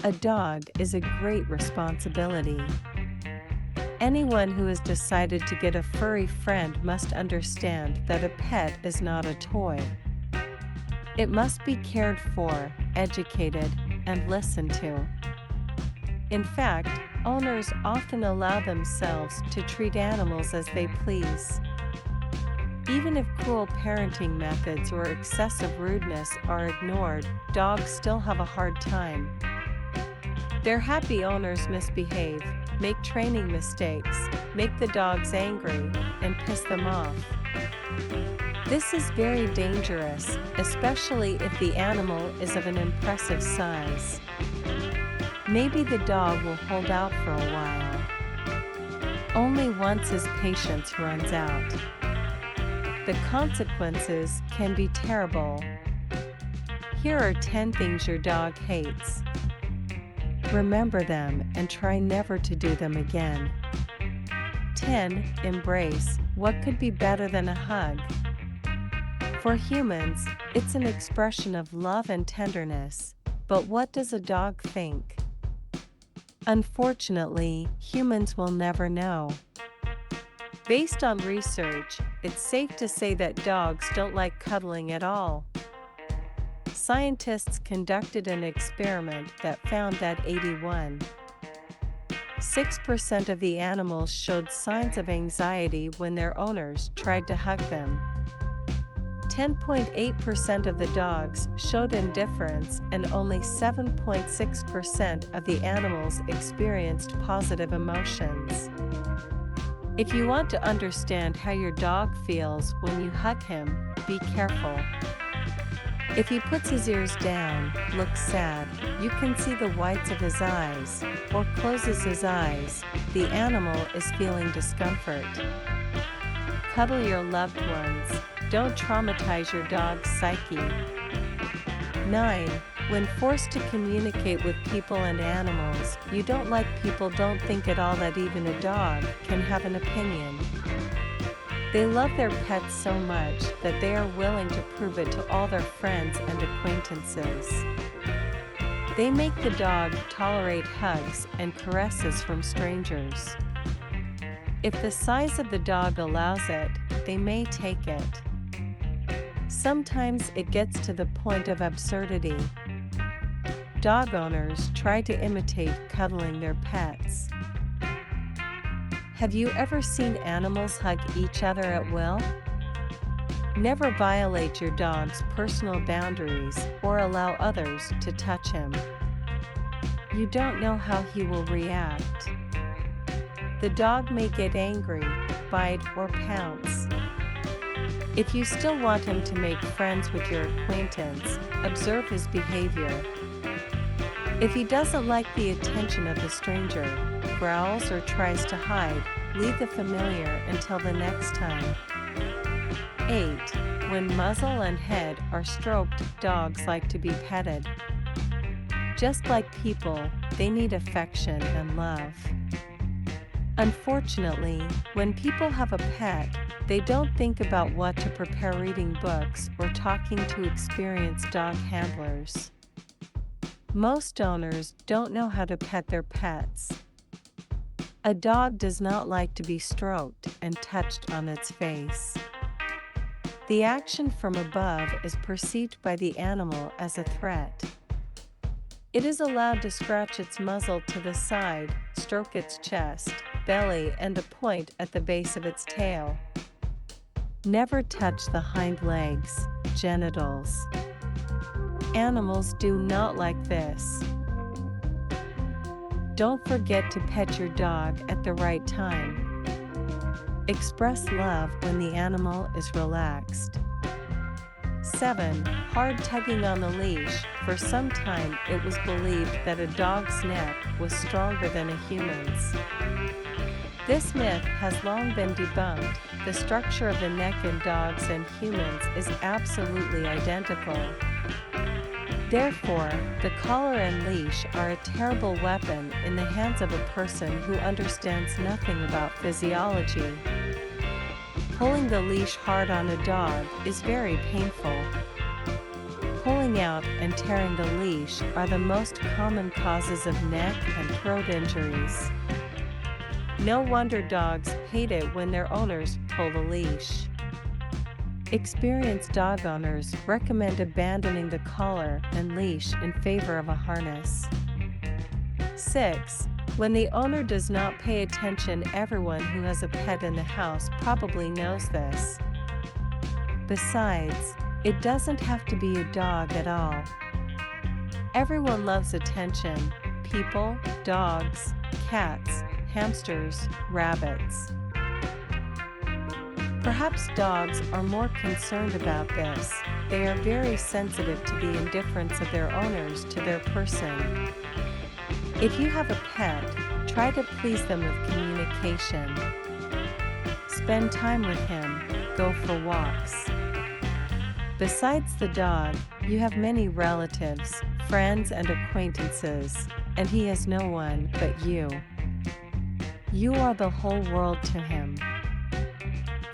A dog is a great responsibility. Anyone who has decided to get a furry friend must understand that a pet is not a toy. It must be cared for, educated, and listened to. In fact, owners often allow themselves to treat animals as they please. Even if cruel parenting methods or excessive rudeness are ignored, dogs still have a hard time. Their happy owners misbehave, make training mistakes, make the dogs angry, and piss them off. This is very dangerous, especially if the animal is of an impressive size. Maybe the dog will hold out for a while. Only once his patience runs out. The consequences can be terrible. Here are 10 things your dog hates. Remember them and try never to do them again. 10. Embrace. What could be better than a hug? For humans, it's an expression of love and tenderness. But what does a dog think? Unfortunately, humans will never know. Based on research, it's safe to say that dogs don't like cuddling at all. Scientists conducted an experiment that found that 81.6% of the animals showed signs of anxiety when their owners tried to hug them. 10.8% of the dogs showed indifference and only 7.6% of the animals experienced positive emotions. If you want to understand how your dog feels when you hug him, be careful. If he puts his ears down, looks sad, you can see the whites of his eyes, or closes his eyes, the animal is feeling discomfort. Cuddle your loved ones. Don't traumatize your dog's psyche. 9. When forced to communicate with people and animals, you don't like people don't think at all that even a dog can have an opinion. They love their pets so much that they are willing to prove it to all their friends and acquaintances. They make the dog tolerate hugs and caresses from strangers. If the size of the dog allows it, they may take it. Sometimes it gets to the point of absurdity. Dog owners try to imitate cuddling their pets. Have you ever seen animals hug each other at will? Never violate your dog's personal boundaries or allow others to touch him. You don't know how he will react. The dog may get angry, bite, or pounce. If you still want him to make friends with your acquaintance, observe his behavior. If he doesn't like the attention of the stranger, growls or tries to hide, leave the familiar until the next time. 8. When muzzle and head are stroked, dogs like to be petted. Just like people, they need affection and love. Unfortunately, when people have a pet, they don't think about what to prepare reading books or talking to experienced dog handlers. Most owners don't know how to pet their pets. A dog does not like to be stroked and touched on its face. The action from above is perceived by the animal as a threat. It is allowed to scratch its muzzle to the side, stroke its chest, belly, and a point at the base of its tail. Never touch the hind legs, genitals. Animals do not like this. Don't forget to pet your dog at the right time. Express love when the animal is relaxed. 7. Hard tugging on the leash. For some time, it was believed that a dog's neck was stronger than a human's. This myth has long been debunked. The structure of the neck in dogs and humans is absolutely identical. Therefore, the collar and leash are a terrible weapon in the hands of a person who understands nothing about physiology. Pulling the leash hard on a dog is very painful. Pulling out and tearing the leash are the most common causes of neck and throat injuries. No wonder dogs hate it when their owners pull the leash. Experienced dog owners recommend abandoning the collar and leash in favor of a harness. 6. When the owner does not pay attention, everyone who has a pet in the house probably knows this. Besides, it doesn't have to be a dog at all. Everyone loves attention: people, dogs, cats, hamsters, rabbits. Perhaps dogs are more concerned about this. They are very sensitive to the indifference of their owners to their person. If you have a pet, try to please them with communication. Spend time with him, go for walks. Besides the dog, you have many relatives, friends and acquaintances, and he has no one but you. You are the whole world to him.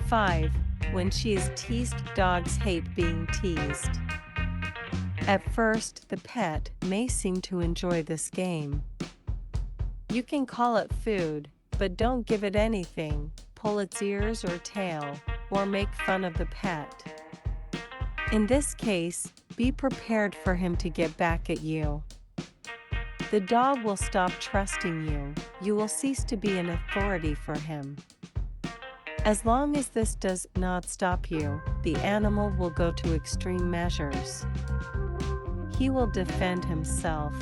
5. When she is teased, dogs hate being teased. At first, the pet may seem to enjoy this game. You can call it food, but don't give it anything, pull its ears or tail, or make fun of the pet. In this case, be prepared for him to get back at you. The dog will stop trusting you. You will cease to be an authority for him. As long as this does not stop you, the animal will go to extreme measures. He will defend himself.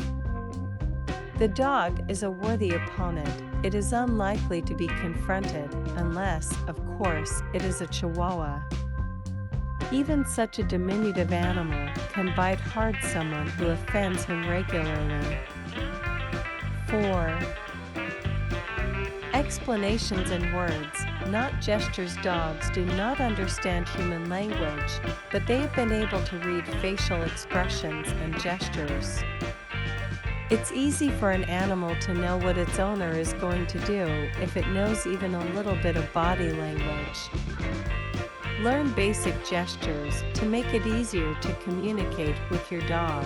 The dog is a worthy opponent. It is unlikely to be confronted unless, of course, it is a Chihuahua. Even such a diminutive animal can bite hard someone who offends him regularly. 4. Explanations and words, not gestures. Dogs do not understand human language, but they have been able to read facial expressions and gestures. It's easy for an animal to know what its owner is going to do if it knows even a little bit of body language. Learn basic gestures to make it easier to communicate with your dog.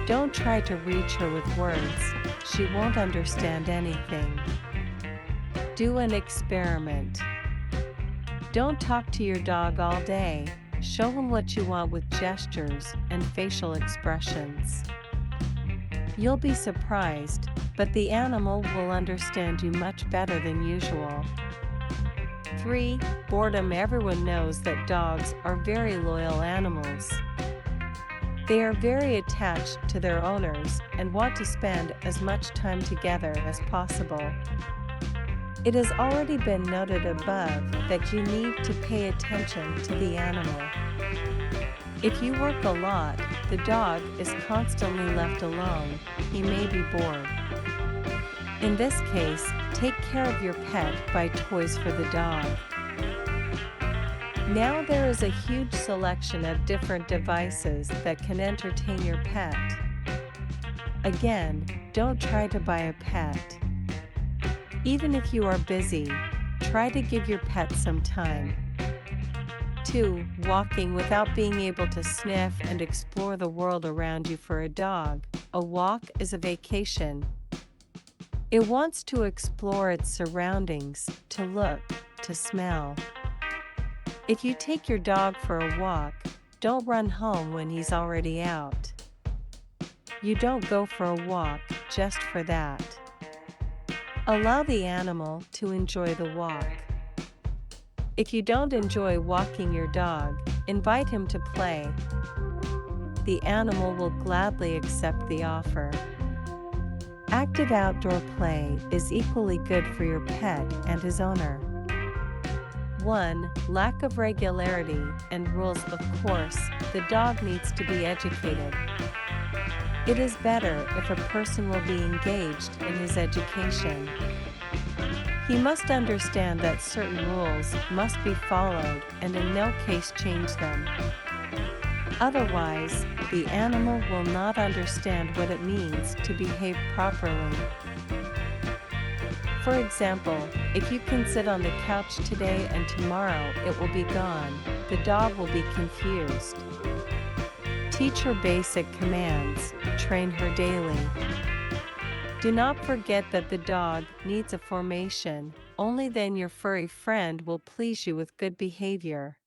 Don't try to reach her with words. She won't understand anything. Do an experiment. Don't talk to your dog all day. Show him what you want with gestures and facial expressions. You'll be surprised, but the animal will understand you much better than usual. 3. Boredom. Everyone knows that dogs are very loyal animals. They are very attached to their owners and want to spend as much time together as possible. It has already been noted above that you need to pay attention to the animal. If you work a lot, the dog is constantly left alone. He may be bored. In this case, take care of your pet, buy toys for the dog. Now there is a huge selection of different devices that can entertain your pet. Again, don't try to buy a pet. Even if you are busy, try to give your pet some time. 2. Walking without being able to sniff and explore the world around you. For a dog, a walk is a vacation. It wants to explore its surroundings, to look, to smell. If you take your dog for a walk, don't run home when he's already out. You don't go for a walk just for that. Allow the animal to enjoy the walk. If you don't enjoy walking your dog, invite him to play. The animal will gladly accept the offer. Active outdoor play is equally good for your pet and his owner. 1. Lack of regularity and rules. Of course, the dog needs to be educated. It is better if a person will be engaged in his education. He must understand that certain rules must be followed and in no case change them. Otherwise, the animal will not understand what it means to behave properly. For example, if you can sit on the couch today and tomorrow it will be gone, the dog will be confused. Teach her basic commands, train her daily. Do not forget that the dog needs a formation, only then your furry friend will please you with good behavior.